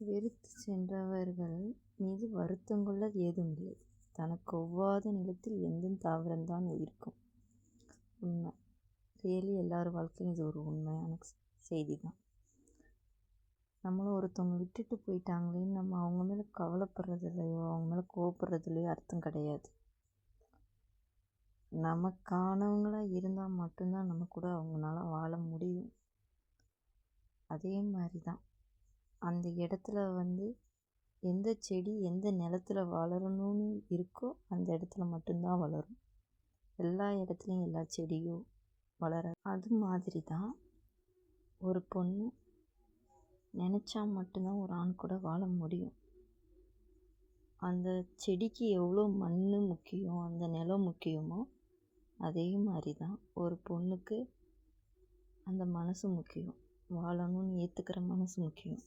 வெறுத்து சென்றவர்கள் மீது வருத்தம் கொள்ள ஏதுமில்லை. தனக்கு ஒவ்வாத நிலத்தில் எந்த தாவரம்தான் உயிர்க்கும். உண்மை. ரியலி எல்லார் வாழ்க்கையும் இது ஒரு உண்மையான செய்தி தான். நம்மளும் ஒருத்தவங்க விட்டுட்டு போயிட்டாங்களேன்னு நம்ம அவங்க மேலே கவலைப்படுறதுலையோ அவங்க மேலே கோவப்படுறதுலையோ அர்த்தம் கிடையாது. நமக்கானவங்களாக இருந்தால் மட்டும்தான் நம்ம கூட அவங்களால வாழ முடியும். அதே மாதிரி தான் அந்த இடத்துல எந்த செடி எந்த நிலத்துல வளரணும்னு இருக்கோ அந்த இடத்துல மட்டும்தான் வளரும். எல்லா இடத்துலையும் எல்லா செடியும் வளர. அது மாதிரி தான் ஒரு பொண்ணு நினச்சா மட்டும்தான் ஒரு ஆண் கூட வாழ முடியும். அந்த செடிக்கு எவ்வளோ மண் முக்கியம், அந்த நிலம் முக்கியமோ அதே மாதிரி தான் ஒரு பொண்ணுக்கு அந்த மனசு முக்கியம். வாழணும்னு ஏற்றுக்கிற மனசு முக்கியம்.